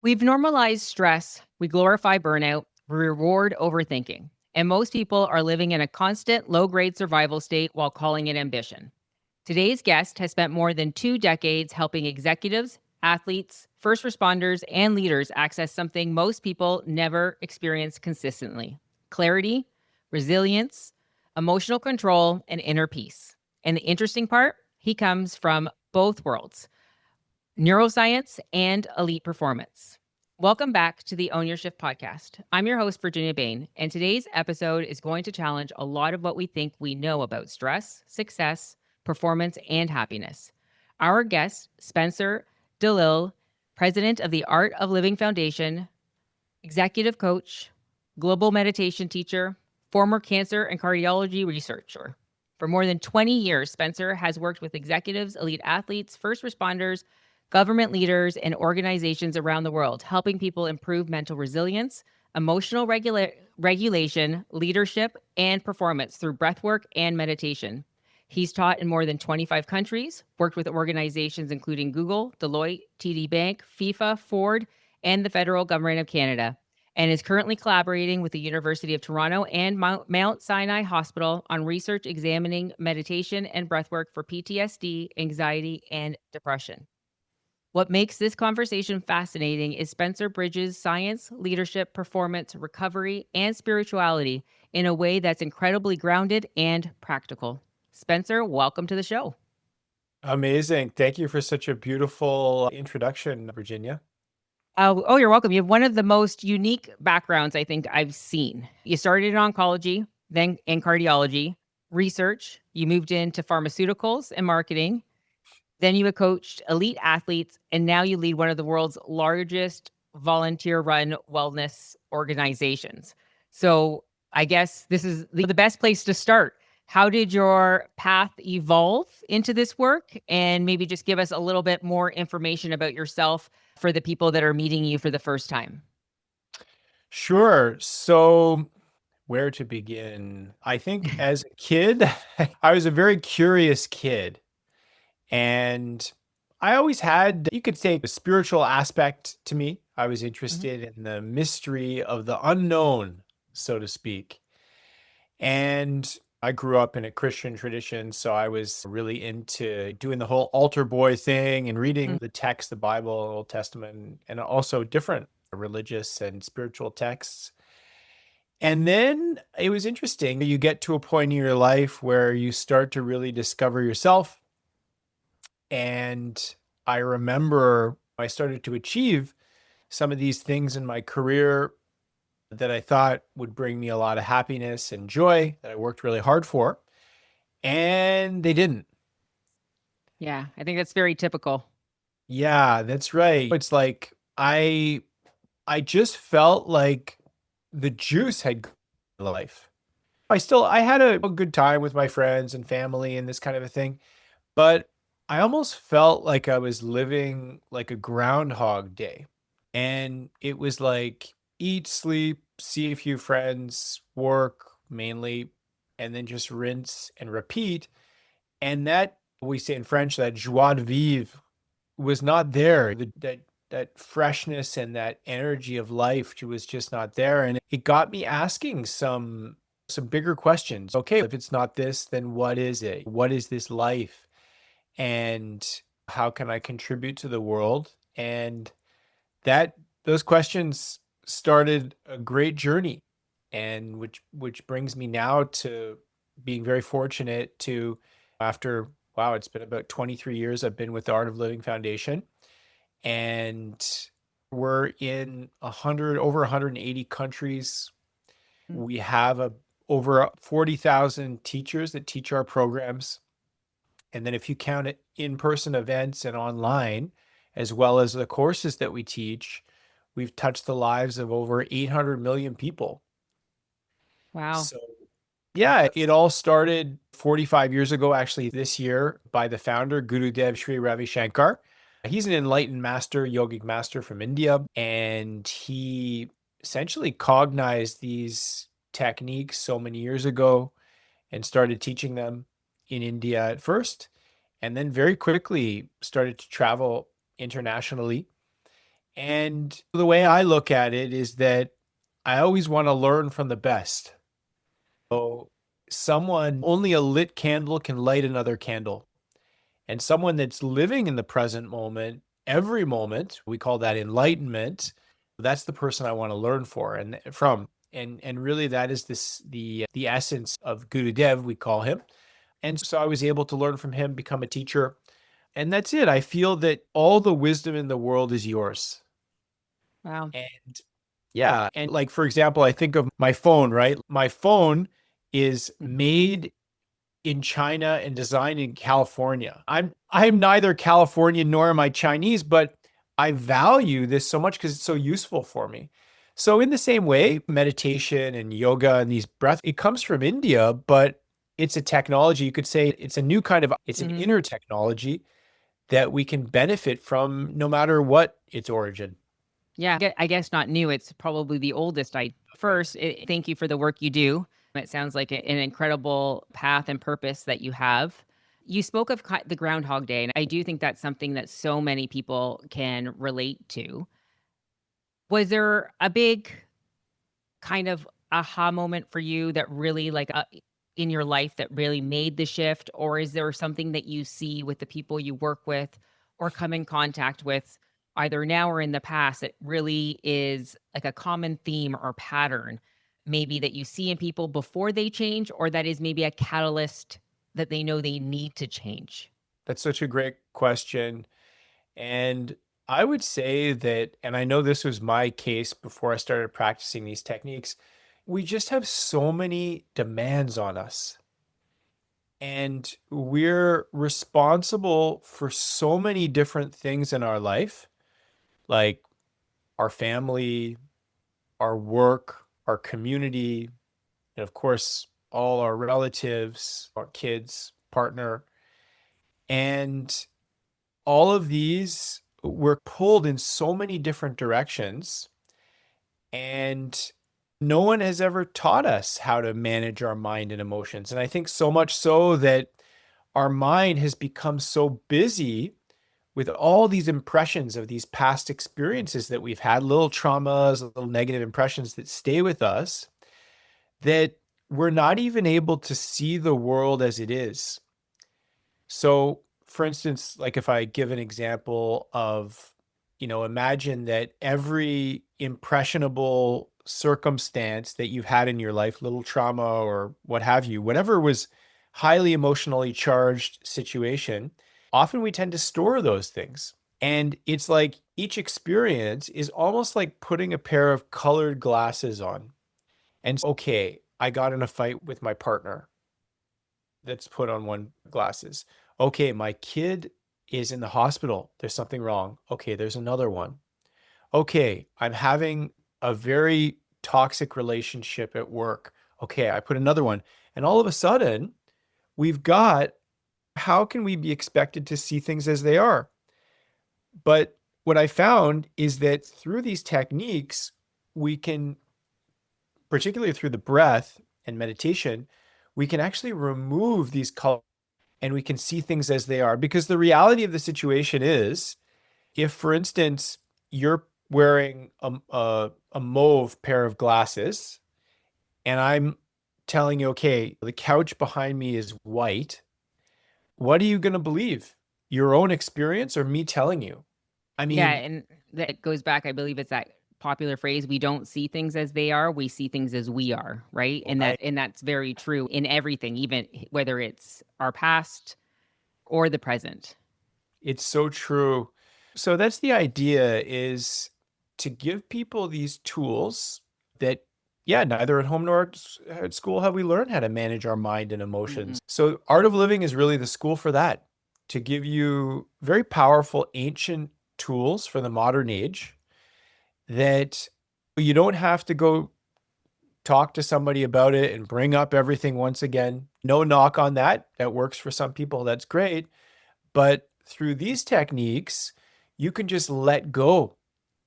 We've normalized stress, we glorify burnout, we reward overthinking. And most people are living in a constant low grade survival state while calling it ambition. Today's guest has spent more than 2 decades helping executives, athletes, first responders, and leaders access something most people never experience consistently: clarity, resilience, emotional control, and inner peace. And the interesting part, he comes from both worlds: neuroscience, and elite performance. Welcome back to the Own Your Shift podcast. I'm your host, Virginia Bain, and today's episode is going to challenge a lot of what we think we know about stress, success, performance, and happiness. Our guest, Spencer Delisle, president of the Art of Living Foundation, executive coach, global meditation teacher, former cancer and cardiology researcher. For more than 20 years, Spencer has worked with executives, elite athletes, first responders, government leaders, and organizations around the world, helping people improve mental resilience, emotional regulation, leadership, and performance through breathwork and meditation. He's taught in more than 25 countries, worked with organizations including Google, Deloitte, TD Bank, FIFA, Ford, and the federal government of Canada, and is currently collaborating with the University of Toronto and Mount Sinai Hospital on research examining meditation and breathwork for PTSD, anxiety, and depression. What makes this conversation fascinating is Spencer bridges science, leadership, performance, recovery, and spirituality in a way that's incredibly grounded and practical. Spencer, welcome to the show. Amazing. Thank you for such a beautiful introduction, Virginia. Oh, you're welcome. You have one of the most unique backgrounds I think I've seen. You started in oncology, then in cardiology, research. You moved into pharmaceuticals and marketing. Then you have coached elite athletes, and now you lead one of the world's largest volunteer-run wellness organizations. So I guess this is the best place to start. How did your path evolve into this work? And maybe just give us a little bit more information about yourself for the people that are meeting you for the first time. Sure. So, where to begin? I think as a kid, I was a very curious kid. And I always had, you could say, a spiritual aspect to me. I was Mhm. interested in the mystery of the unknown, so to speak. And I grew up in a Christian tradition, so I was really into doing the whole altar boy thing and reading the text, the Bible, Old Testament, and also different religious and spiritual texts. And then it was interesting. You get to a point in your life where you start to really discover yourself. And I remember I started to achieve some of these things in my career that I thought would bring me a lot of happiness and joy that I worked really hard for. And they didn't. Yeah, I think that's very typical. Yeah, that's right. It's like I just felt like the juice had gone out of life. I had a good time with my friends and family and this kind of a thing, but I almost felt like I was living like a groundhog day. And it was like eat, sleep, see a few friends, work mainly, and then just rinse and repeat. And that, we say in French, that joie de vivre was not there. That freshness and that energy of life was just not there. And it got me asking some bigger questions. Okay, if it's not this, then what is it? What is this life? And how can I contribute to the world? And that those questions started a great journey, and which brings me now to being very fortunate to, after, wow, it's been about 23 years I've been with the Art of Living Foundation, and we're in 100 over 180 countries. Mm. We have over 40,000 teachers that teach our programs, and then if you count it, in-person events and online, as well as the courses that we teach, we've touched the lives of over 800 million people. Wow. So, yeah, it all started 45 years ago, actually, this year, by the founder, Gurudev Sri Ravi Shankar. He's an enlightened master, yogic master from India, and he essentially cognized these techniques so many years ago and started teaching them in India at first, and then very quickly started to travel internationally. And the way I look at it is that I always want to learn from the best. So someone, only a lit candle can light another candle. And someone that's living in the present moment, every moment, we call that enlightenment. That's the person I want to learn for and from. And really that is the essence of Gurudev, we call him. And so I was able to learn from him, become a teacher. And that's it. I feel that all the wisdom in the world is yours. Wow. And yeah, and like for example, I think of my phone, right? My phone is made in China and designed in California. I'm neither Californian nor am I Chinese, but I value this so much because it's so useful for me. So in the same way, meditation and yoga and these breath, it comes from India, but it's a technology. You could say it's a new kind of, it's an Hmm. inner technology that we can benefit from no matter what its origin. Yeah, I guess not new. It's probably the oldest. I Right. first thank you for the work you do. It sounds like an incredible path and purpose that you have. You spoke of the Groundhog Day, and I do think that's something that so many people can relate to. Was there a big kind of aha moment for you that really in your life that really made the shift, or is there something that you see with the people you work with or come in contact with either now or in the past that really is like a common theme or pattern maybe that you see in people before they change, or that is maybe a catalyst that they know they need to change? That's such a great question. And I would say that, and I know this was my case before I started practicing these techniques, we just have so many demands on us. And we're responsible for so many different things in our life, like our family, our work, our community, and of course, all our relatives, our kids, partner. And all of these were pulled in so many different directions. And no one has ever taught us how to manage our mind and emotions. And I think so much so that our mind has become so busy with all these impressions of these past experiences that we've had, little traumas, little negative impressions that stay with us, that we're not even able to see the world as it is. So, for instance, like if I give an example of, imagine that every impressionable circumstance that you've had in your life, little trauma or what have you, whatever was highly emotionally charged situation, often we tend to store those things. And it's like each experience is almost like putting a pair of colored glasses on. And okay, I got in a fight with my partner. That's put on one glasses. Okay, my kid is in the hospital. There's something wrong. Okay, there's another one. Okay, I'm having a very toxic relationship at work. Okay, I put another one. And all of a sudden, we've got how can we be expected to see things as they are? But what I found is that through these techniques, we can, particularly through the breath and meditation, we can actually remove these colors and we can see things as they are. Because the reality of the situation is, if, for instance, you're wearing a mauve pair of glasses, and I'm telling you, okay, the couch behind me is white, what are you going to believe? Your own experience or me telling you? I Yeah, mean, and that goes back, I believe it's that popular phrase, we don't see things as they are, we see things as we are, right? And right. that's very true in everything, even whether it's our past or the present. It's so true. So that's the idea, is to give people these tools that, yeah, neither at home nor at school have we learned how to manage our mind and Mm-mm. emotions. So Art of Living is really the school for that, to give you very powerful ancient tools for the modern age that you don't have to go talk to somebody about it and bring up everything once again. No knock on that. That works for some people. That's great. But through these techniques, you can just let go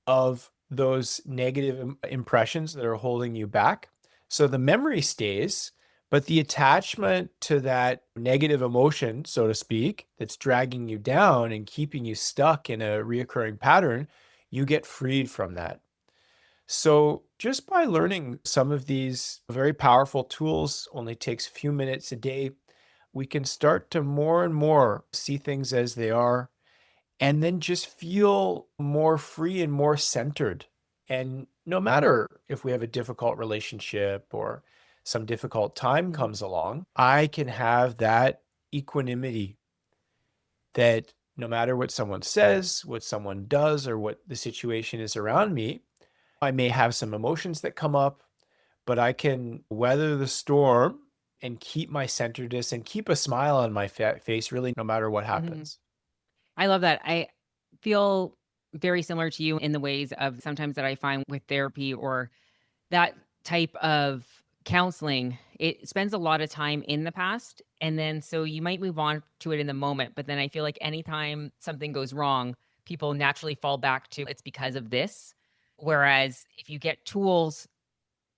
of those negative impressions that are holding you back. So the memory stays, but the attachment to that negative emotion, so to speak, that's dragging you down and keeping you stuck in a reoccurring pattern, you get freed from that. So just by learning some of these very powerful tools, only takes a few minutes a day, we can start to more and more see things as they are, and then just feel more free and more centered. And no matter if we have a difficult relationship or some difficult time Mhm. comes along, I can have that equanimity that no matter what someone says, what someone does, or what the situation is around me, I may have some emotions that come up, but I can weather the storm and keep my centeredness and keep a smile on my face, really, no matter what Mhm. happens. I love that. I feel very similar to you in the ways of sometimes that I find with therapy or that type of counseling, it spends a lot of time in the past. And then so you might move on to it in the moment. But then I feel like anytime something goes wrong, people naturally fall back to it's because of this. Whereas if you get tools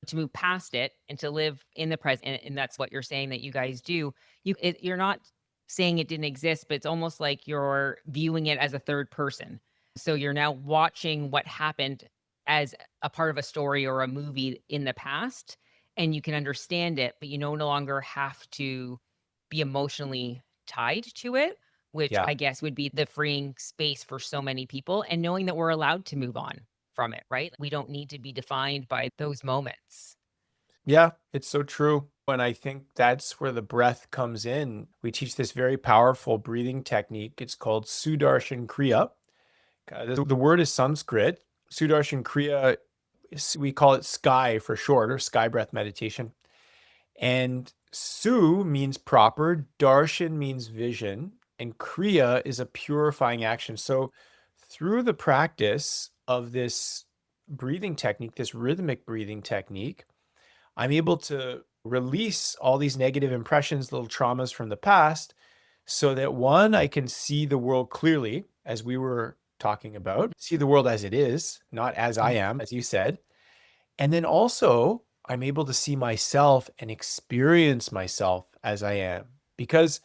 to move past it and to live in the present, and that's what you're saying that you guys do, you're not saying it didn't exist, but it's almost like you're viewing it as a third person. So you're now watching what happened as a part of a story or a movie in the past, and you can understand it, but you no longer have to be emotionally tied to it, which Yeah. I guess would be the freeing space for so many people, and knowing that we're allowed to move on from it, right? We don't need to be defined by those moments. Yeah, it's so true. And I think that's where the breath comes in. We teach this very powerful breathing technique. It's called Sudarshan Kriya. The word is Sanskrit. Sudarshan Kriya, we call it sky for short, or sky breath meditation. And Su means proper, Darshan means vision, and Kriya is a purifying action. So through the practice of this breathing technique, this rhythmic breathing technique, I'm able to release all these negative impressions, little traumas from the past, so that one, I can see the world clearly, as we were talking about, see the world as it is, not as I Mhm. am, as you said. And then also, I'm able to see myself and experience myself as I am. Because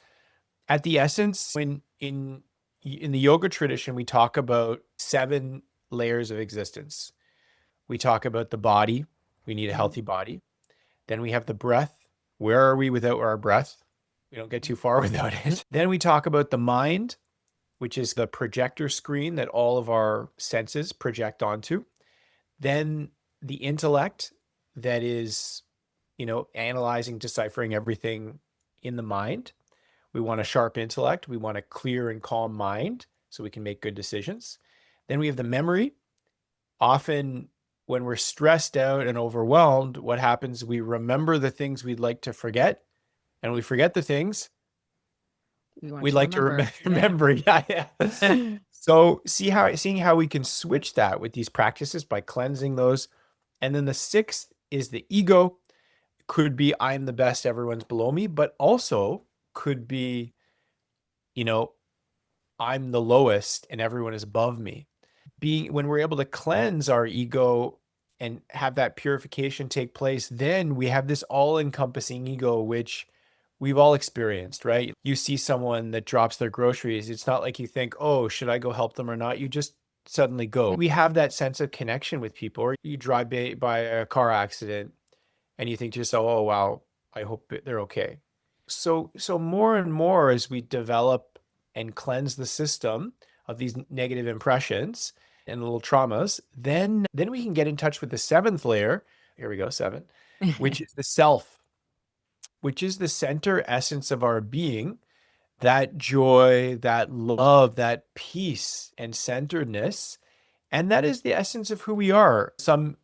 at the essence, when in the yoga tradition, we talk about 7 layers of existence. We talk about the body. We need a Mhm. healthy body. Then we have the breath. Where are we without our breath? We don't get too far without it. Then we talk about the mind, which is the projector screen that all of our senses project onto. Then the intellect, that is, analyzing, deciphering everything in the mind. We want a sharp intellect. We want a clear and calm mind so we can make good decisions. Then we have the memory. Often, when we're stressed out and overwhelmed, what happens? We remember the things we'd like to forget, and we forget the things We want we'd to like to remember. Yeah. remember. Yeah, yeah. So seeing how we can switch that with these practices by cleansing those. And then the sixth is the ego. Could be I'm the best, everyone's below me, but also could be, you know, I'm the lowest and everyone is above me. Being When we're able to cleanse our ego and have that purification take place, then we have this all-encompassing ego, which we've all experienced, right? You see someone that drops their groceries, it's not like you think, oh, should I go help them or not? You just suddenly go. We have that sense of connection with people. Or you drive by a car accident and you think to yourself, oh, wow, I hope they're okay. So more and more as we develop and cleanse the system of these negative impressions and little traumas, then we can get in touch with the seventh layer. Here we go, 7, which is the self, which is the center essence of our being, that joy, that love, that peace and centeredness. And that is the essence of who we are. Some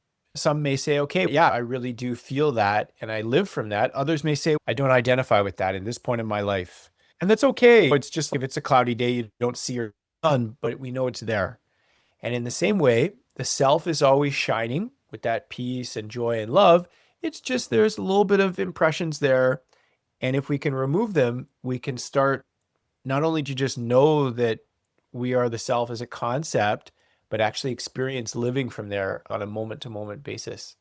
may say, okay, yeah, I really do feel that and I live from that. Others may say, I don't identify with that in this point in my life. And that's okay. It's just if it's a cloudy day, you don't see your sun, but we know it's there. And in the same way, the self is always shining with that peace and joy and love. It's just there's a little bit of impressions there. And if we can remove them, we can start not only to just know that we are the self as a concept, but actually experience living from there on a moment to moment basis.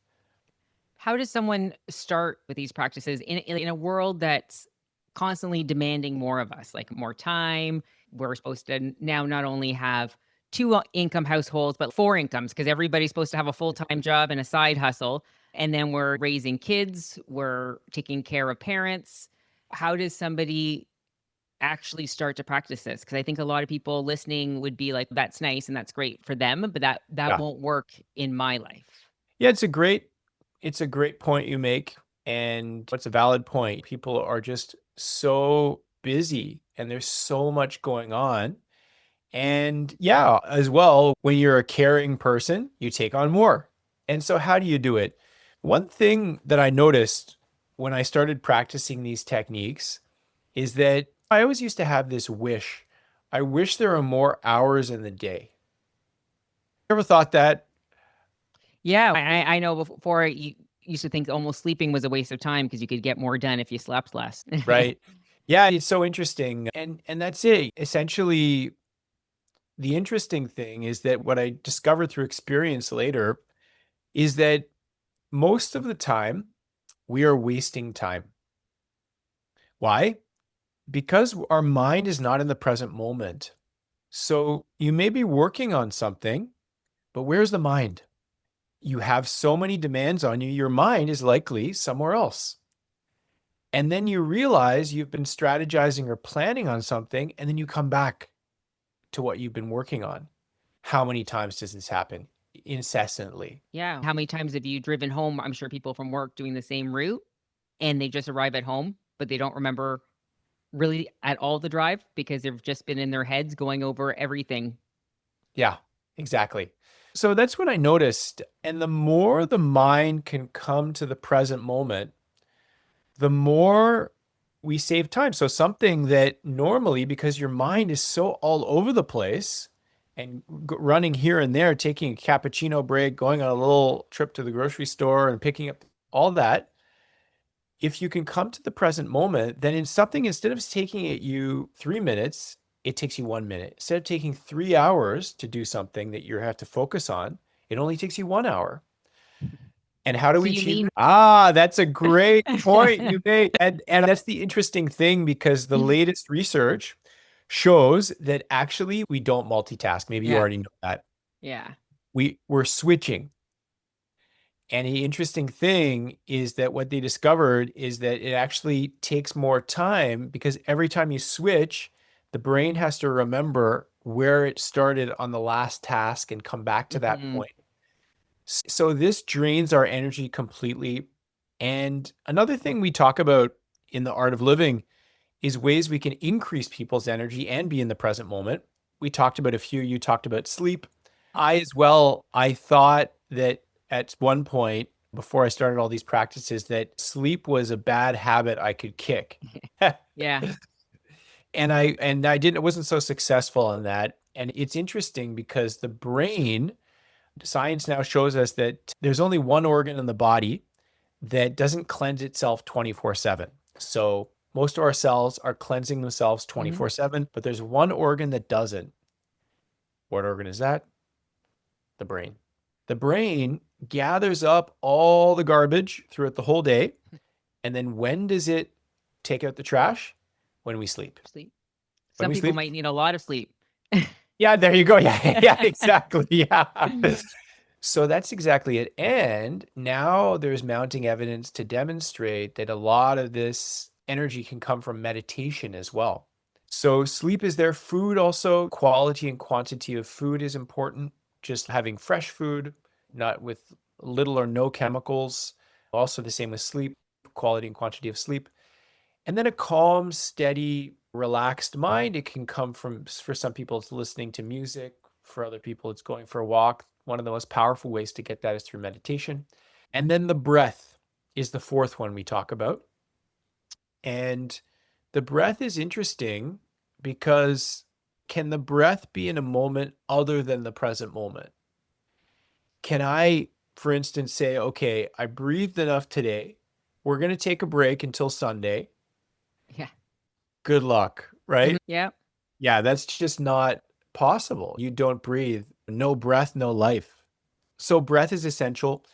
How does someone start with these practices in a world that's constantly demanding more of us, like more time? We're supposed to now not only have two income households, but four incomes because everybody's supposed to have a full time job and a side hustle. And then we're raising kids, we're taking care of parents. How does somebody actually start to practice this? Because I think a lot of people listening would be like, that's nice and that's great for them, but that Yeah. won't work in my life. Yeah, it's a great point you make. And it's a valid point. People are just so busy and there's so much going on. And yeah, as well, when you're a caring person, you take on more. And so how do you do it? One thing that I noticed when I started practicing these techniques is that I always used to have this wish. I wish there were more hours in the day. Ever thought that? Yeah, I know before you used to think almost sleeping was a waste of time because you could get more done if you slept less. Right. Yeah, it's so interesting. And that's it. Essentially, the interesting thing is that what I discovered through experience later is that most of the time we are wasting time. Why? Because our mind is not in the present moment. So you may be working on something, but where's the mind? You have so many demands on you, your mind is likely somewhere else. And then you realize you've been strategizing or planning on something, and then you come back to what you've been working on. How many times does this happen? Incessantly. Yeah. How many times have you driven home? I'm sure people from work doing the same route and they just arrive at home, but they don't remember really at all the drive because they've just been in their heads going over everything. Yeah, exactly. So that's what I noticed. And the more the mind can come to the present moment, the more we save time. So something that normally, because your mind is so all over the place and running here and there, taking a cappuccino break, going on a little trip to the grocery store and picking up all that, if you can come to the present moment, then in something, instead of taking it you 3 minutes, it takes you 1 minute. Instead of taking 3 hours to do something that you have to focus on, it only takes you 1 hour. And how do So we you achieve mean it? Ah, that's a great point you made. And that's the interesting thing because the latest research shows that actually we don't multitask. Maybe you yeah, already know that. yeah. We're switching. And the interesting thing is that what they discovered is that it actually takes more time because every time you switch, the brain has to remember where it started on the last task and come back to that Mhm. point. So this drains our energy completely. And another thing we talk about in the art of living is ways we can increase people's energy and be in the present moment. We talked about a few, you talked about sleep. I as well, I thought that at one point before I started all these practices that sleep was a bad habit I could kick. Yeah. And I didn't, it wasn't so successful in that. And it's interesting because the brain, science now shows us that there's only one organ in the body that doesn't cleanse itself 24/7. So most of our cells are cleansing themselves Mhm. 24/7, but there's one organ that doesn't. What organ is that? The brain. The brain gathers up all the garbage throughout the whole day. And then when does it take out the trash? When we sleep. Sleep. When Some we people sleep. might need a lot of sleep. Yeah, there you go. Yeah, yeah, exactly. Yeah. So that's exactly it. And now there's mounting evidence to demonstrate that a lot of this energy can come from meditation as well. So sleep is there. Food also, quality and quantity of food is important. Just having fresh food, not with little or no chemicals. Also the same with sleep, quality and quantity of sleep. And then a calm, steady, relaxed mind. It can come from, for some people, it's listening to music. For other people, it's going for a walk. One of the most powerful ways to get that is through meditation. And then the breath is the fourth one we talk about. And the breath is interesting because can the breath be in a moment other than the present moment? Can I, for instance, say, okay, I breathed enough today. We're going to take a break until Sunday. Yeah. Good luck, right? Yeah. Yeah, that's just not possible. You don't breathe. No breath, no life. So breath is essential.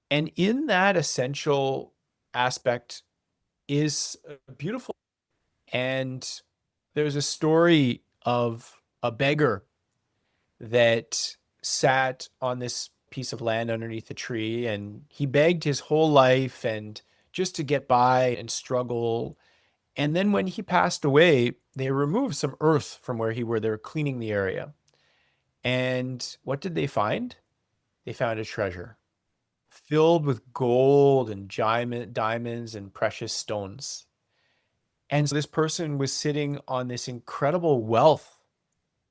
And in that essential aspect is beautiful. And there's a story of a beggar that sat on this piece of land underneath a tree, and he begged his whole life and just to get by and struggle. And then when he passed away, they removed some earth from where he were. They were cleaning the area. And what did they find? They found a treasure filled with gold and diamonds and precious stones. And so this person was sitting on this incredible wealth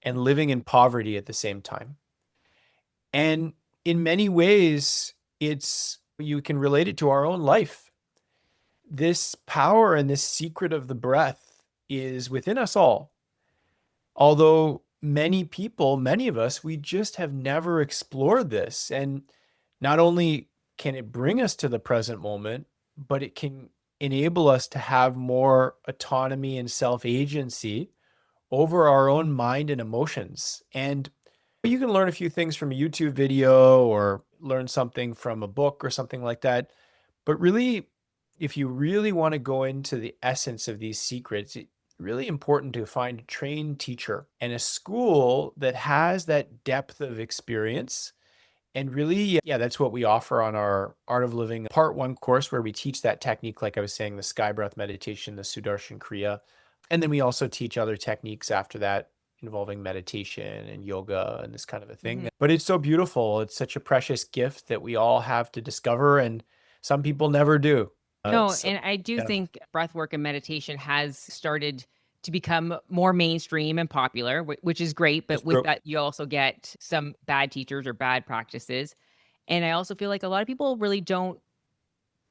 and living in poverty at the same time. And in many ways, you can relate it to our own life. This power and this secret of the breath is within us all. Although many people, many of us, we just have never explored this. And not only can it bring us to the present moment, but it can enable us to have more autonomy and self-agency over our own mind and emotions. And you can learn a few things from a YouTube video or learn something from a book or something like that. But really, if you really want to go into the essence of these secrets, it's really important to find a trained teacher and a school that has that depth of experience. And really, yeah, that's what we offer on our Art of Living Part 1 course, where we teach that technique, like I was saying, the sky breath meditation, the Sudarshan Kriya. And then we also teach other techniques after that involving meditation and yoga and this kind of a thing. Mhm. But it's so beautiful. It's such a precious gift that we all have to discover, and some people never do. No, So and I do yeah, think breathwork and meditation has started to become more mainstream and popular, which is great. it's But with that, you also get some bad teachers or bad practices. And I also feel like a lot of people really don't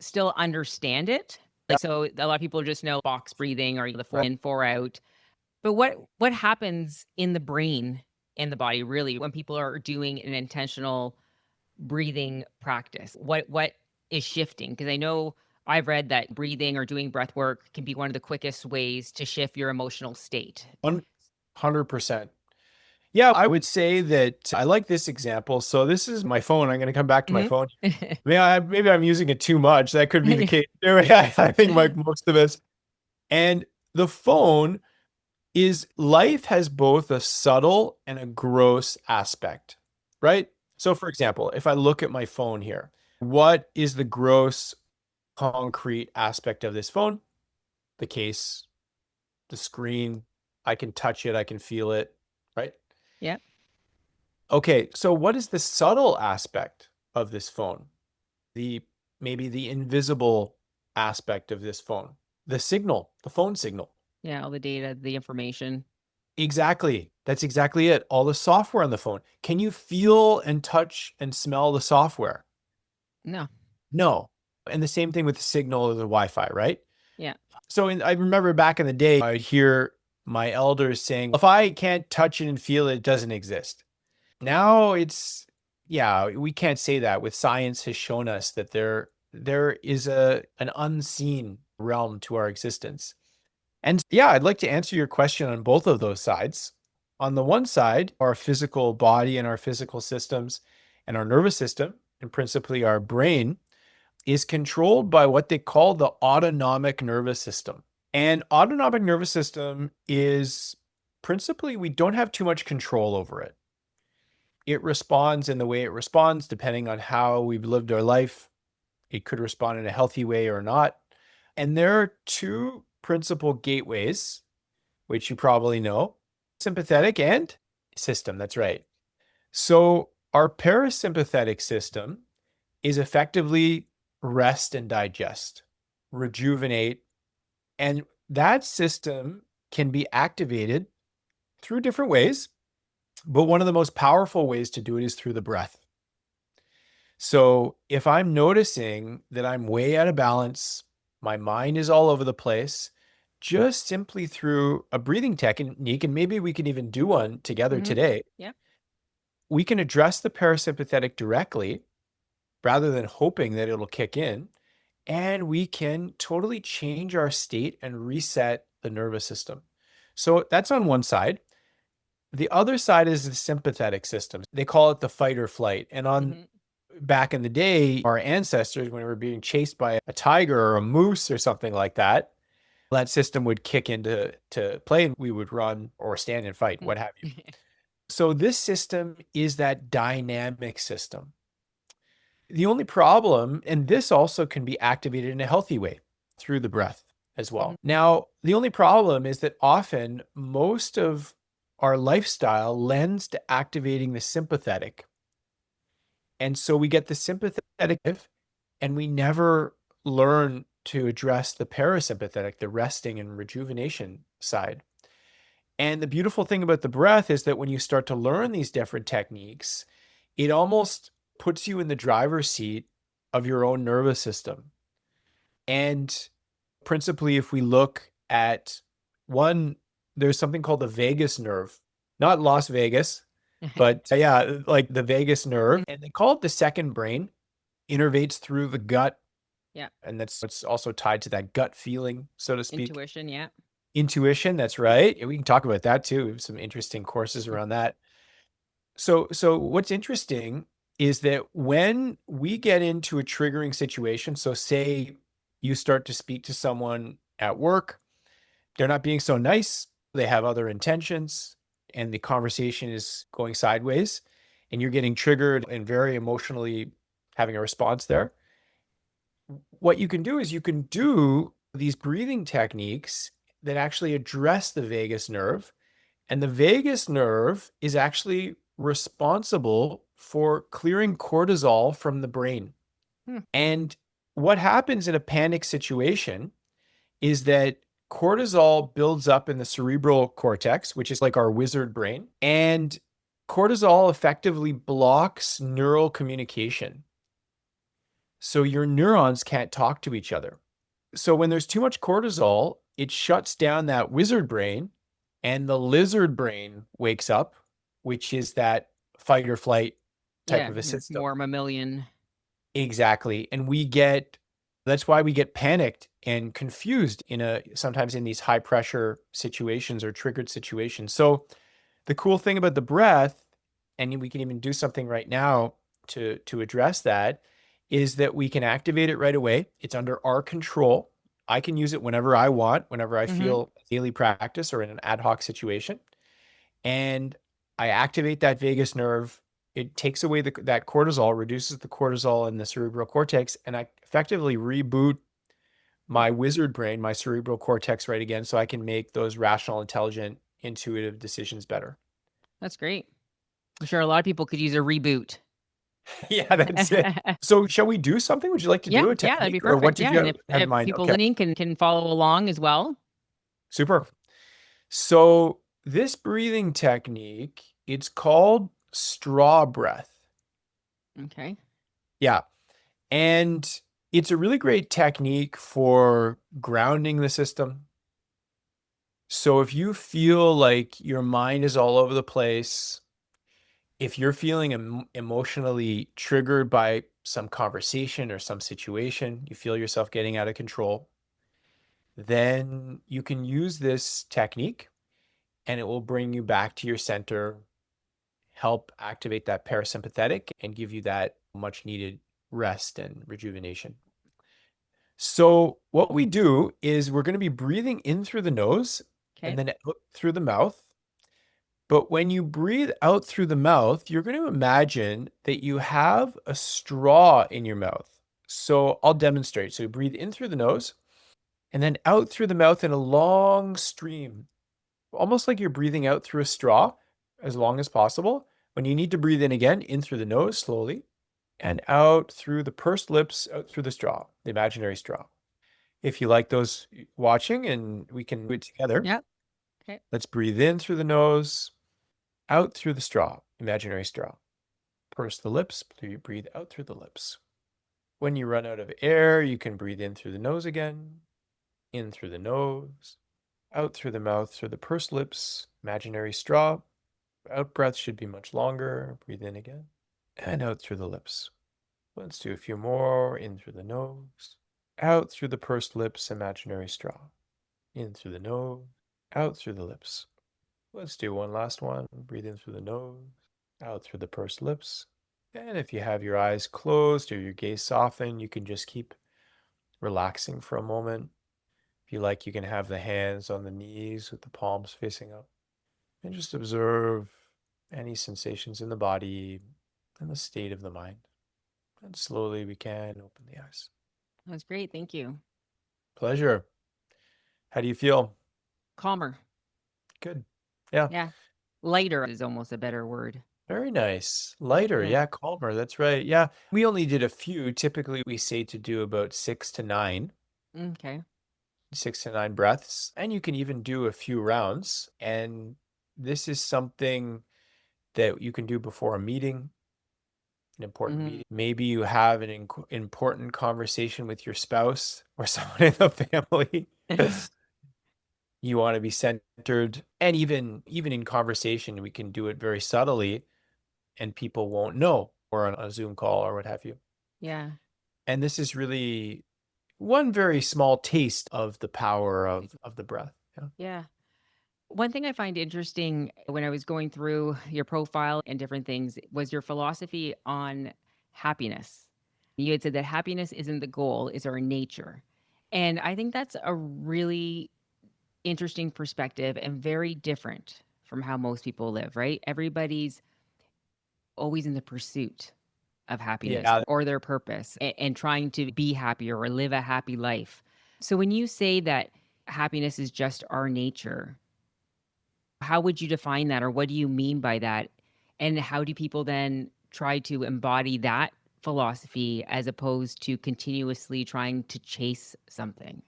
still understand it. Like, so a lot of people just know box breathing or the 4 in, 4 out. But what happens in the brain and the body really when people are doing an intentional breathing practice? What is shifting? Because I know I've read that breathing or doing breath work can be one of the quickest ways to shift your emotional state. 100%. Yeah, I would say that I like this example. So this is my phone. I'm going to come back to my Mhm. phone. Maybe I'm using it too much. That could be the case. Yeah, I think like most of us. And the phone is life has both a subtle and a gross aspect, right? So for example, if I look at my phone here, what is the gross concrete aspect of this phone? The case, the screen, I can touch it, I can feel it, right? Yep. Okay, so what is the subtle aspect of this phone? The maybe the invisible aspect of this phone. The signal, the phone signal. Yeah, all the data, the information. Exactly. That's exactly it. All the software on the phone. Can you feel and touch and smell the software? No. No. And the same thing with the signal or the Wi-Fi, right? Yeah. So I remember back in the day, I'd hear my elders saying, if I can't touch it and feel it, it doesn't exist. Now yeah, we can't say that. With science has shown us that there is an unseen realm to our existence. And yeah, I'd like to answer your question on both of those sides. On the one side, our physical body and our physical systems and our nervous system, and principally our brain, is controlled by what they call the autonomic nervous system. And autonomic nervous system is principally, we don't have too much control over it. It responds in the way it responds, depending on how we've lived our life. It could respond in a healthy way or not. And there are two principal gateways, which you probably know: sympathetic and system. That's right. So our parasympathetic system is effectively rest and digest, rejuvenate. And that system can be activated through different ways, but one of the most powerful ways to do it is through the breath. So if I'm noticing that I'm way out of balance, my mind is all over the place, just simply through a breathing technique, and maybe we can even do one together Mhm. today, Yeah. we can address the parasympathetic directly rather than hoping that it'll kick in. And we can totally change our state and reset the nervous system. So that's on one side. The other side is the sympathetic system. They call it the fight or flight. And on Mhm. back in the day, our ancestors, when we were being chased by a tiger or a moose or something like that, that system would kick into play and we would run or stand and fight, what have you. So this system is that dynamic system. The only problem, and this also can be activated in a healthy way through the breath as Mhm. well. Now, the only problem is that often most of our lifestyle lends to activating the sympathetic. And so we get the sympathetic and we never learn to address the parasympathetic, the resting and rejuvenation side. And the beautiful thing about the breath is that when you start to learn these different techniques, it almost puts you in the driver's seat of your own nervous system. And principally, if we look at one, there's something called the vagus nerve, not Las Vegas, but yeah, like the vagus nerve. And they call it the second brain, innervates through the gut. Yeah. And that's it's also tied to that gut feeling, so to speak. Intuition. Yeah. Intuition, that's right. And we can talk about that too. We have some interesting courses around that. So what's interesting is that when we get into a triggering situation, so say you start to speak to someone at work, they're not being so nice, they have other intentions, and the conversation is going sideways, and you're getting triggered and very emotionally having a response there. What you can do is you can do these breathing techniques that actually address the vagus nerve. And the vagus nerve is actually responsible for clearing cortisol from the brain. Hmm. And what happens in a panic situation is that cortisol builds up in the cerebral cortex, which is like our wizard brain. And cortisol effectively blocks neural communication. So your neurons can't talk to each other. So when there's too much cortisol, it shuts down that wizard brain and the lizard brain wakes up, which is that fight or flight type Yeah. of a You're system. more mammalian. Exactly. And that's why we get panicked and confused sometimes in these high pressure situations or triggered situations. So the cool thing about the breath, and we can even do something right now to address that, is that we can activate it right away. It's under our control. I can use it whenever I want, whenever I Hmm. feel daily practice or in an ad hoc situation. And I activate that vagus nerve. It takes away that cortisol, reduces the cortisol in the cerebral cortex, and I effectively reboot my wizard brain, my cerebral cortex right again, so I can make those rational, intelligent, intuitive decisions better. That's great. I'm sure a lot of people could use a reboot. Yeah, that's it. So shall we do something? Would you like to Yeah, do a yeah, that'd be technique or what perfect. did Yeah, you and have in if mind? people Okay, listening can follow along as well. super. So this breathing technique, it's called straw breath. Okay. Yeah. And it's a really great technique for grounding the system. So if you feel like your mind is all over the place, if you're feeling emotionally triggered by some conversation or some situation, you feel yourself getting out of control, then you can use this technique and it will bring you back to your center, help activate that parasympathetic, and give you that much needed rest and rejuvenation. So, what we do is we're going to be breathing in through the nose Okay. and then out through the mouth. But when you breathe out through the mouth, you're going to imagine that you have a straw in your mouth. So, I'll demonstrate. So, you breathe in through the nose and then out through the mouth in a long stream, almost like you're breathing out through a straw as long as possible. When you need to breathe in through the nose slowly and out through the pursed lips, out through the straw, the imaginary straw. If you like those watching and we can do it together, Yep. Okay. let's breathe in through the nose, out through the straw, imaginary straw. Purse the lips, breathe out through the lips. When you run out of air, you can breathe in through the nose again, in through the nose, out through the mouth, through the pursed lips, imaginary straw. Out breath should be much longer. Breathe in again and out through the lips. Let's do a few more. In through the nose, out through the pursed lips, imaginary straw. In through the nose, out through the lips. Let's do one last one. Breathe in through the nose, out through the pursed lips. And if you have your eyes closed or your gaze softened, you can just keep relaxing for a moment. If you like, you can have the hands on the knees with the palms facing up and just observe any sensations in the body and the state of the mind. And slowly we can open the eyes. That's great. Thank you. Pleasure. How do you feel? Calmer. Good. Yeah. Yeah. Lighter is almost a better word. Very nice. Lighter. Yeah. Yeah. Calmer. That's right. Yeah. We only did a few. Typically, we say to do about 6 to 9, Okay. 6 to 9 breaths. And you can even do a few rounds. And this is something that you can do before a meeting, an important Hmm. meeting. Maybe you have an important conversation with your spouse or someone in the family. You want to be centered. And even in conversation, we can do it very subtly and people won't know, or on a Zoom call or what have you. Yeah. And this is really one very small taste of the power of the breath. Yeah. Yeah. One thing I find interesting when I was going through your profile and different things was your philosophy on happiness. You had said that happiness isn't the goal, it's our nature. And I think that's a really interesting perspective and very different from how most people live, right? Everybody's always in the pursuit of happiness Yeah. or their purpose and trying to be happier or live a happy life. So when you say that happiness is just our nature, how would you define that or what do you mean by that? And how do people then try to embody that philosophy as opposed to continuously trying to chase something?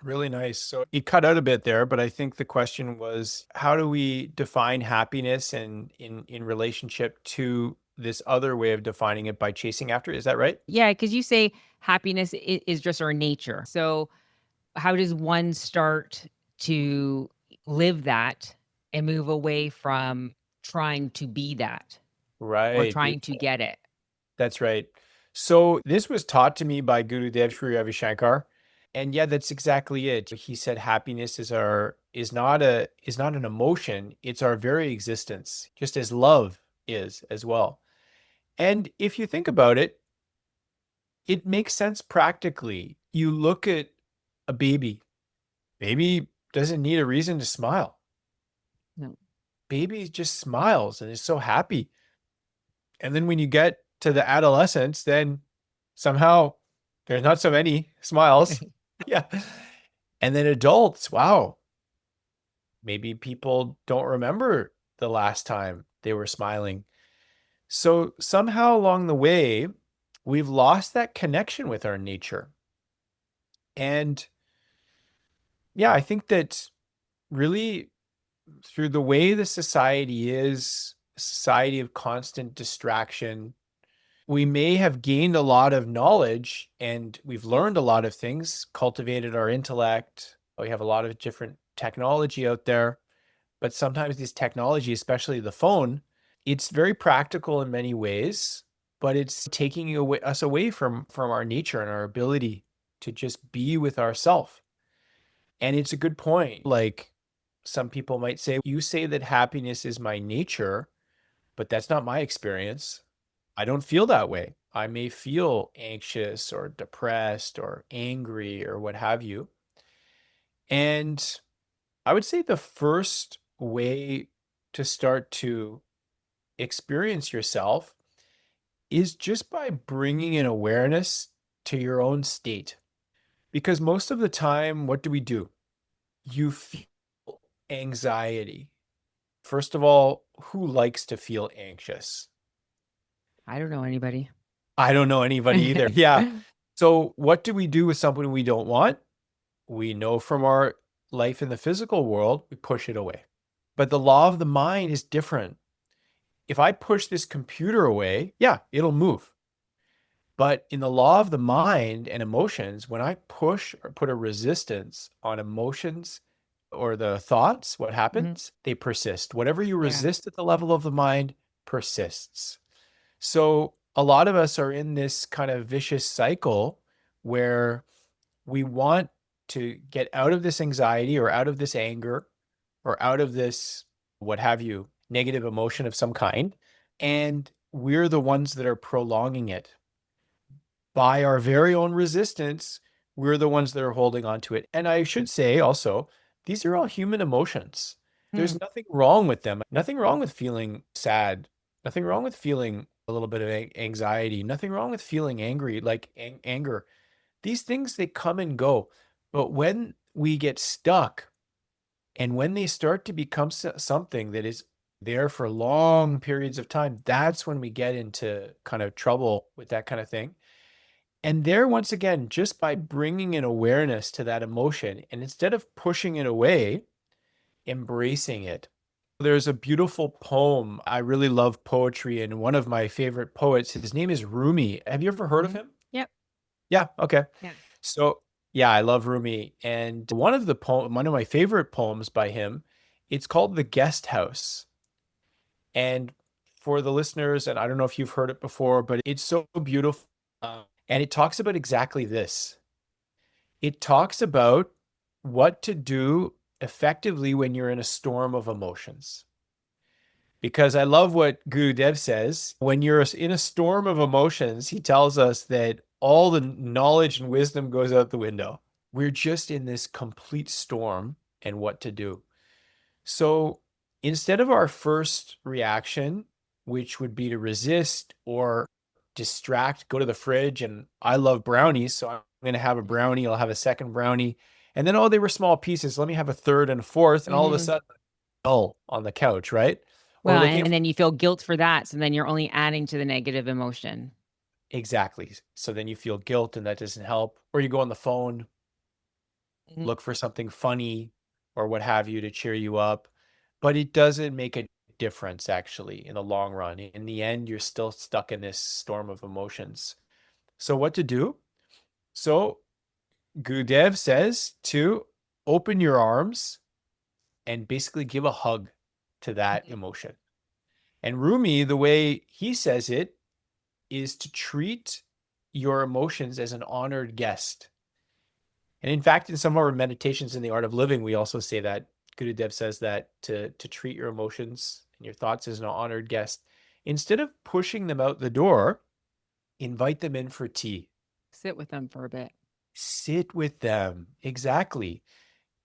Really nice. So you cut out a bit there, but I think the question was, how do we define happiness and in relationship to this other way of defining it by chasing after? Is that right? Yeah, because you say happiness is just our nature. So how does one start to live that and move away from trying to be that or Right. trying to Beautiful. get it? That's right. So this was taught to me by Gurudev Sri Ravi Shankar. And yeah, that's exactly it. He said happiness is not an emotion, it's our very existence, just as love is as well. And if you think about it, it makes sense practically. You look at a baby. Baby doesn't need a reason to smile. No. Baby just smiles and is so happy. And then when you get to the adolescence, then somehow there's not so many smiles. Yeah. And then adults, wow, maybe people don't remember the last time they were smiling. So somehow along the way, we've lost that connection with our nature. And yeah, I think that really through the way the society is, a society of constant distraction, we may have gained a lot of knowledge and we've learned a lot of things, cultivated our intellect. We have a lot of different technology out there, but sometimes this technology, especially the phone, it's very practical in many ways, but it's taking us away from our nature and our ability to just be with ourself. And it's a good point. Like some people might say, you say that happiness is my nature, but that's not my experience. I don't feel that way. I may feel anxious or depressed or angry or what have you. And I would say the first way to start to experience yourself is just by bringing an awareness to your own state. Because most of the time, what do? You feel anxiety. First of all, who likes to feel anxious? I don't know anybody. I don't know anybody either. Yeah. So what do we do with something we don't want? We know from our life in the physical world, we push it away. But the law of the mind is different. If I push this computer away, yeah, it'll move. But in the law of the mind and emotions, when I push or put a resistance on emotions or the thoughts, what Mhm. happens? They persist. Whatever you Yeah. resist at the level of the mind persists. So a lot of us are in this kind of vicious cycle where we want to get out of this anxiety or out of this anger or out of this, what have you, negative emotion of some kind. And we're the ones that are prolonging it. By our very own resistance, we're the ones that are holding on to it. And I should say also, these are all human emotions. Hmm. There's nothing wrong with them. Nothing wrong with feeling sad. Nothing wrong with feeling a little bit of anxiety. Nothing wrong with feeling angry, like anger. These things, they come and go. But when we get stuck and when they start to become something that is there for long periods of time, that's when we get into kind of trouble with that kind of thing. And there, once again, just by bringing an awareness to that emotion, and instead of pushing it away, embracing it. There's a beautiful poem. I really love poetry, and one of my favorite poets, his name is Rumi. Have you ever heard of Hmm. him? Yep. Yeah, okay. Yeah. So, yeah, I love Rumi. And one of my favorite poems by him, it's called The Guest House. And for the listeners, and I don't know if you've heard it before, but it's so beautiful. And it talks about exactly this. It talks about what to do effectively when you're in a storm of emotions. Because I love what Guru Dev says. When you're in a storm of emotions, he tells us that all the knowledge and wisdom goes out the window. We're just in this complete storm and what to do. So instead of our first reaction, which would be to resist or distract, go to the fridge, and I love brownies, so I'm going to have a brownie. I'll have a second brownie. And then, oh, they were small pieces. Let me have a third and a fourth. And all of a Hmm. sudden, dull on the couch, right? Or Well, looking and at, then you feel guilt for that. So then you're only adding to the negative emotion. exactly. So then you feel guilt and that doesn't help. Or you go on the phone, Mhm. look for something funny or what have you to cheer you up. But it doesn't make a difference actually in the long run. In the end, you're still stuck in this storm of emotions. So what to do? So Gurudev says to open your arms and basically give a hug to that Mhm. emotion. And Rumi, the way he says it, is to treat your emotions as an honored guest. And in fact, in some of our meditations in the art of living, we also say that Gurudev says that to treat your emotions and your thoughts as an honored guest. Instead of pushing them out the door, invite them in for tea. Sit with them for a bit. Sit with them. Exactly.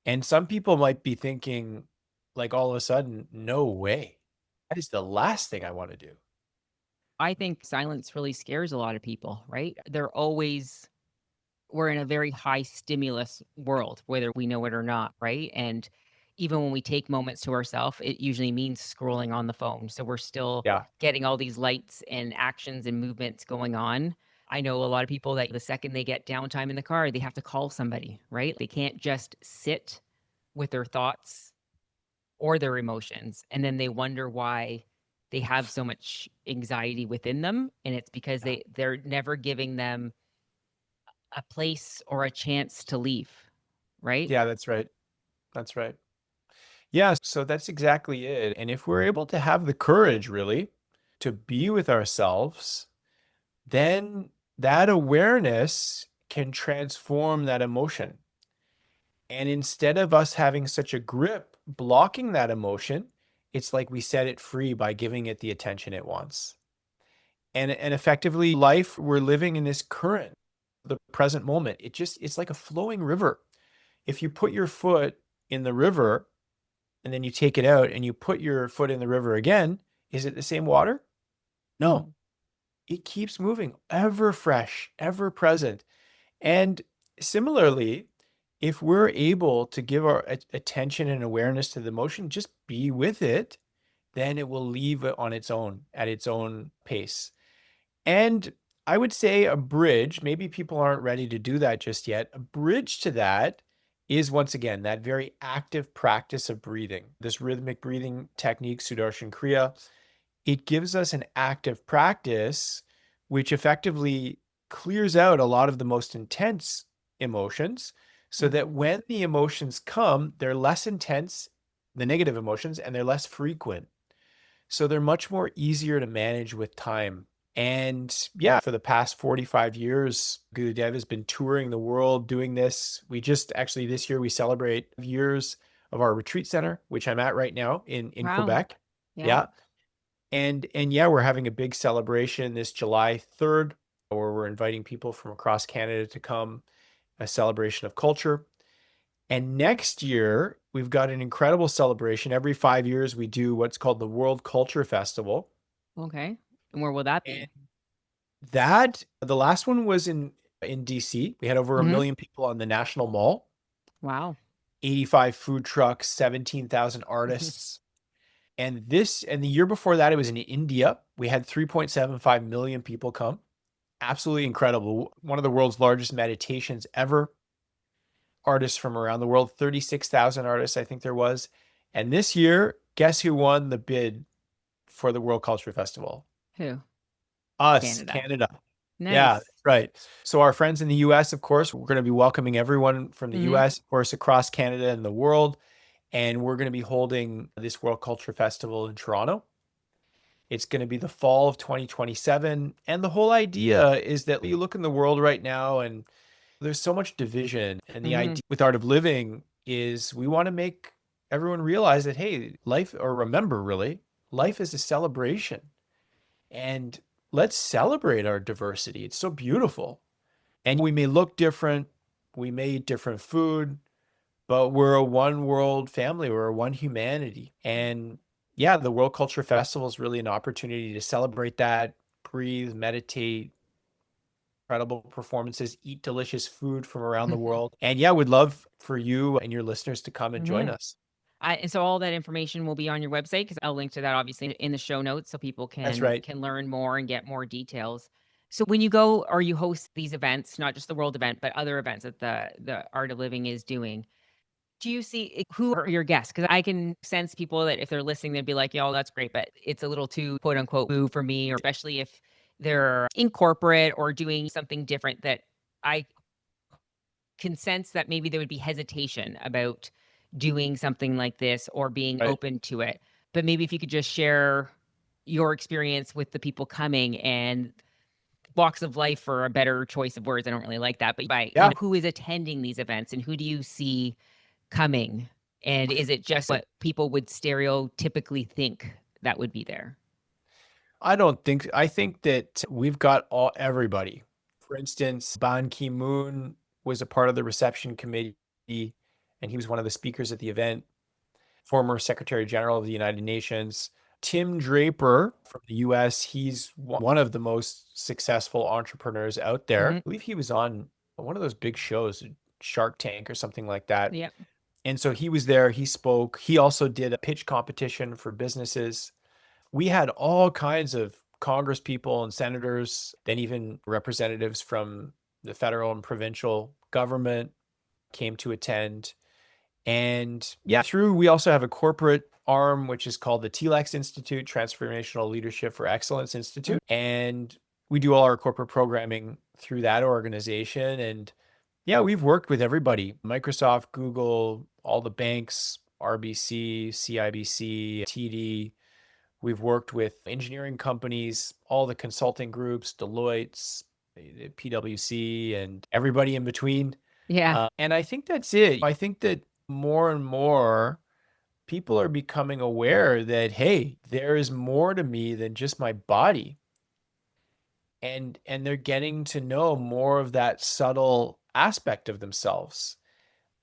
And some people might be thinking, like all of a sudden, no way. That is the last thing I want to do. I think silence really scares a lot of people, right? We're in a very high stimulus world, whether we know it or not, right? And even when we take moments to ourselves, it usually means scrolling on the phone. So we're still Yeah. getting all these lights and actions and movements going on. I know a lot of people that the second they get downtime in the car, they have to call somebody, right? They can't just sit with their thoughts or their emotions. And then they wonder why they have so much anxiety within them. And it's because they're never giving them a place or a chance to leave, right? Yeah, that's right. That's right. Yeah, so that's exactly it. And if we're able to have the courage really to be with ourselves, then that awareness can transform that emotion. And instead of us having such a grip blocking that emotion, it's like we set it free by giving it the attention it wants. And effectively life, we're living in this current, the present moment. It's like a flowing river. If you put your foot in the river and then you take it out and you put your foot in the river again, is it the same water? No, Mhm. it keeps moving, ever fresh, ever present. And similarly, if we're able to give our attention and awareness to the emotion, just be with it, then it will leave it on its own at its own pace. And I would say a bridge, maybe people aren't ready to do that just yet. A bridge to that is once again that very active practice of breathing, this rhythmic breathing technique, Sudarshan Kriya. It gives us an active practice, which effectively clears out a lot of the most intense emotions so that Mhm. when the emotions come, they're less intense, the negative emotions, and they're less frequent. So they're much more easier to manage with time. And yeah, for the past 45 years, Gurudev has been touring the world doing this. We just actually this year we celebrate years of our retreat center, which I'm at right now in Wow. Quebec. Yeah. Yeah. And yeah, we're having a big celebration this July 3rd, where we're inviting people from across Canada to come, a celebration of culture. And next year, we've got an incredible celebration. Every 5 years, we do what's called the World Culture Festival. Okay. And where will that And be? the last one was in DC. We had over a Hmm. million people on the National Mall, Wow. 85 food trucks, 17,000 artists. And the year before that, it was in India. We had 3.75 million people come. Absolutely incredible. One of the world's largest meditations ever. Artists from around the world, 36,000 artists, I think there was. And this year, guess who won the bid for the World Culture Festival? Who? Us, Canada. Canada. Yeah, Nice. that's right. So our friends in the US, of course, we're going to be welcoming everyone from the Hmm. US, of course, across Canada and the world. And we're going to be holding this World Culture Festival in Toronto. It's going to be the fall of 2027. And the whole idea is that you look in the world right now and there's so much division. And the Hmm. idea with Art of Living is we want to make everyone realize that, hey, life, or remember really, life is a celebration. And let's celebrate our diversity. It's so beautiful. And we may look different, we may eat different food, but we're a one world family, we're a one humanity. And yeah, the World Culture Festival is really an opportunity to celebrate that, breathe, meditate, incredible performances, eat delicious food from around the world. And yeah, we'd love for you and your listeners to come and join Hmm. us. And so all that information will be on your website because I'll link to that obviously in the show notes so people That's can right. learn more and get more details. So when you go or you host these events, not just the World event, but other events that the Art of Living is doing, do you see who are your guests? Because I can sense people that if they're listening, they'd be like, "Yeah, that's great," but it's a little too quote unquote woo for me, or especially if they're in corporate or doing something different that I can sense that maybe there would be hesitation about doing something like this or being Right. open to it. But maybe if you could just share your experience with the people coming and walks of life for a better choice of words. I don't really like that, but by, Yeah. who is attending these events and who do you see coming? And is it just what people would stereotypically think that would be there? I think that we've got everybody. For instance, Ban Ki-moon was a part of the reception committee and he was one of the speakers at the event. Former Secretary General of the United Nations. Tim Draper from the US, he's one of the most successful entrepreneurs out there. Hmm. I believe he was on one of those big shows, Shark Tank or something like that. Yeah. And so he was there, he spoke. He also did a pitch competition for businesses. We had all kinds of Congress people and senators, then even representatives from the federal and provincial government came to attend. And yeah, we also have a corporate arm, which is called the TLEX Institute, Transformational Leadership for Excellence Institute. And we do all our corporate programming through that organization. And yeah, we've worked with everybody, Microsoft, Google, all the banks, RBC, CIBC, TD. We've worked with engineering companies, all the consulting groups, Deloitte's, PwC, and everybody in between. Yeah. And I think that's it. I think that more and more people are becoming aware that, hey, there is more to me than just my body. And they're getting to know more of that subtle aspect of themselves.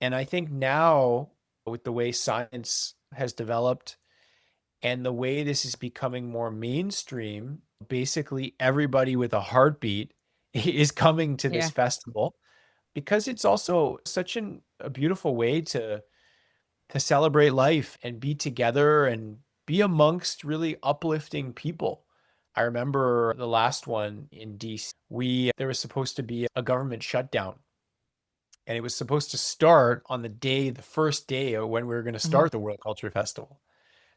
And I think now, with the way science has developed and the way this is becoming more mainstream, basically everybody with a heartbeat is coming to this Yeah. festival because it's also such a beautiful way to celebrate life and be together and be amongst really uplifting people. I remember the last one in DC. There was supposed to be a government shutdown and it was supposed to start on the first day of when we were going to Hmm. start the World Culture Festival.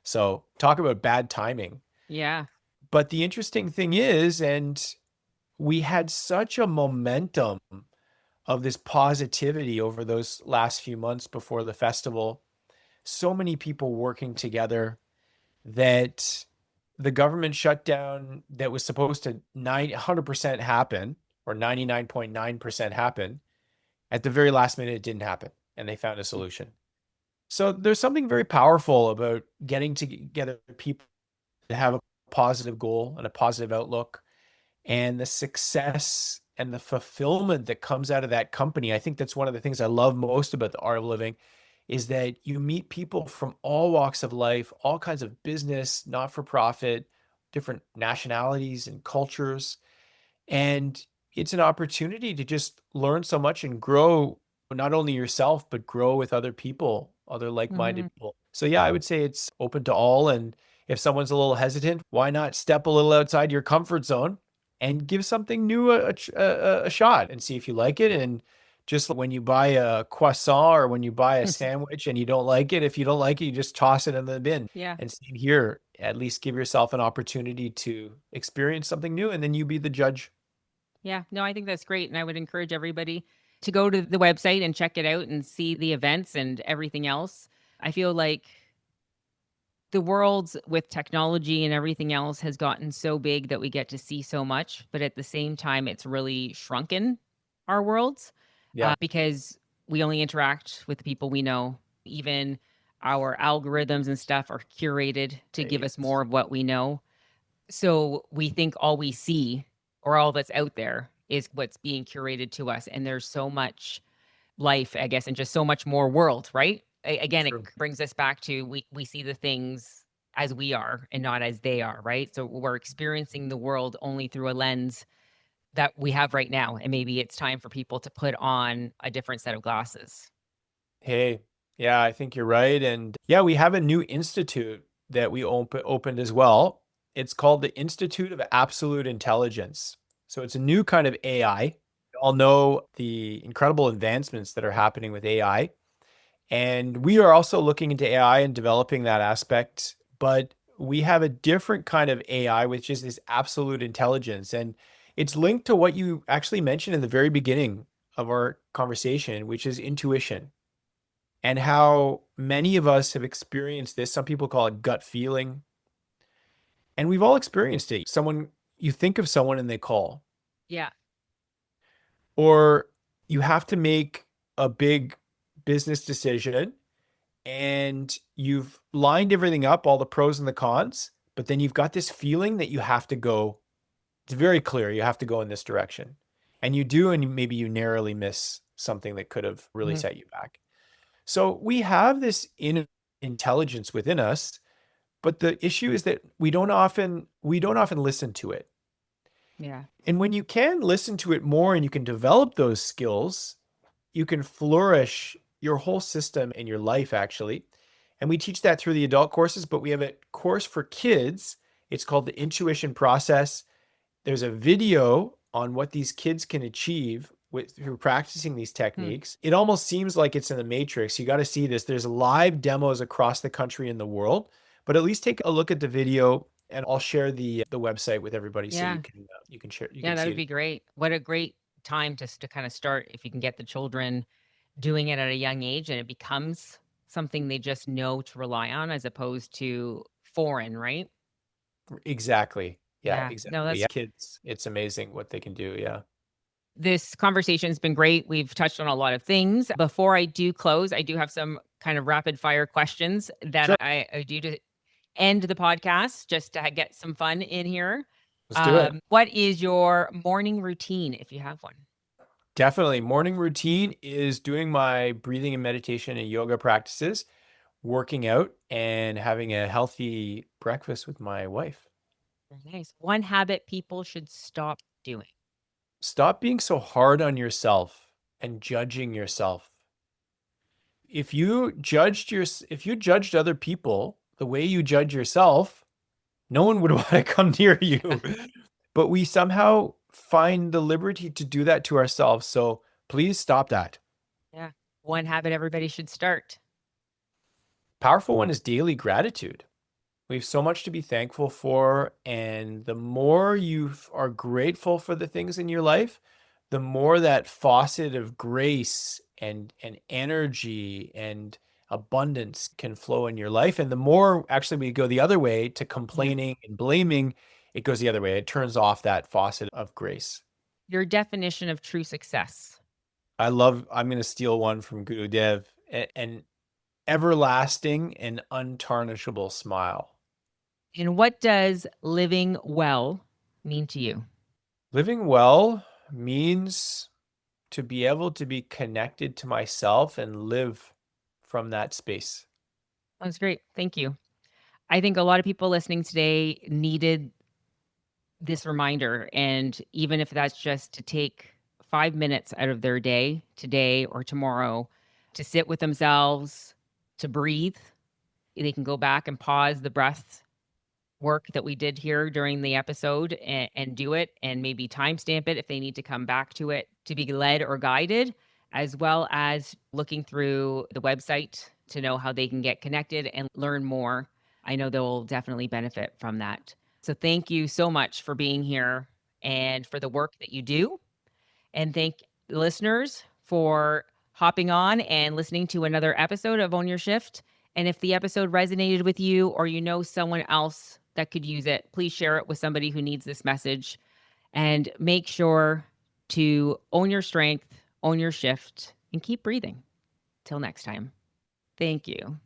So talk about bad timing. Yeah. But the interesting thing is, and we had such a momentum of this positivity over those last few months before the festival, so many people working together that the government shutdown that was supposed to 100% happen or 99.9% happen, at the very last minute, it didn't happen and they found a solution. So there's something very powerful about getting together people that have a positive goal and a positive outlook. And the success and the fulfillment that comes out of that company. I think that's one of the things I love most about the art of living is that you meet people from all walks of life, all kinds of business, not for profit, different nationalities and cultures. And it's an opportunity to just learn so much and grow not only yourself, but grow with other people, other like-minded Hmm. people. So yeah, I would say it's open to all. And if someone's a little hesitant, why not step a little outside your comfort zone and give something new a shot and see if you like it. And just when you buy a croissant or when you buy a sandwich and you don't like it, if you don't like it, you just toss it in the bin. Yeah. And same here, at least give yourself an opportunity to experience something new, and then you be the judge. Yeah. No, I think that's great. And I would encourage everybody to go to the website and check it out and see the events and everything else. I feel like the world with technology and everything else has gotten so big that we get to see so much, but at the same time, it's really shrunken our worlds Yeah. because we only interact with the people we know. Even our algorithms and stuff are curated to give Right. us more of what we know. So we think all we see or all that's out there is what's being curated to us. And there's so much life, I guess, and just so much more world, right? Again, it True. brings us back to we see the things as we are and not as they are, right? So we're experiencing the world only through a lens that we have right now. And maybe it's time for people to put on a different set of glasses. Hey, yeah, I think you're right. And yeah, we have a new institute that we opened as well. It's called the Institute of Absolute Intelligence. So it's a new kind of AI. We all know the incredible advancements that are happening with AI. And we are also looking into AI and developing that aspect, but we have a different kind of AI, which is this absolute intelligence. And it's linked to what you actually mentioned in the very beginning of our conversation, which is intuition, and how many of us have experienced this. Some people call it gut feeling, and we've all experienced it. Someone, you think of someone and they call, Yeah. or you have to make a big business decision and you've lined everything up, all the pros and the cons, but then you've got this feeling that you have to go. It's very clear you have to go in this direction. And you do, and maybe you narrowly miss something that could have really Mhm. set you back. So we have this intelligence within us, but the issue is that we don't often listen to it. Yeah. And when you can listen to it more and you can develop those skills, you can flourish your whole system in your life, actually. And we teach that through the adult courses, but we have a course for kids. It's called the intuition process. There's a video on what these kids can achieve through practicing these Hmm. techniques. It almost seems like it's in the Matrix. You got to see this. There's live demos across the country and the world, but at least take a look at the video, and I'll share the website with everybody so Yeah. you can share, you Yeah. can That see would it. be great. What a great time to kind of start if you can get the children doing it at a young age and it becomes something they just know to rely on as opposed to foreign, right? Exactly. Yeah, Yeah. No, exactly. that's Yeah. Kids, it's amazing what they can do. Yeah. this conversation's been great. We've touched on a lot of things. Before I do close, I do have some kind of rapid fire questions that Sure. I do to end the podcast just to get some fun in here. Let's do it. What is your morning routine if you have one? Definitely. Morning routine is doing my breathing and meditation and yoga practices, working out, and having a healthy breakfast with my wife. Very nice. One habit people should stop doing. Stop being so hard on yourself and judging yourself. If you judged other people the way you judge yourself, no one would want to come near you. But we somehow find the liberty to do that to ourselves. So please stop that. Yeah. One habit everybody should start. Powerful one is daily gratitude. We have so much to be thankful for. And the more you are grateful for the things in your life, the more that faucet of grace and energy and abundance can flow in your life. And the more actually we go the other way to Yeah. complaining and blaming, it goes the other way. It turns off that faucet of grace. Your definition of true success. I'm going to steal one from Guru Dev, an everlasting and untarnishable smile. And what does living well mean to you? Living well means to be able to be connected to myself and live from that space. That's great. Thank you. I think a lot of people listening today needed this reminder. And even if that's just to take 5 minutes out of their day, today or tomorrow, to sit with themselves, to breathe, they can go back and pause the breath work that we did here during the episode and do it and maybe timestamp it if they need to come back to it to be led or guided, as well as looking through the website to know how they can get connected and learn more. I know they'll definitely benefit from that. So thank you so much for being here and for the work that you do. And thank listeners for hopping on and listening to another episode of Own Your Shift. And if the episode resonated with you or you know someone else that could use it, please share it with somebody who needs this message. And make sure to own your strength, own your shift, and keep breathing. Till next time. Thank you.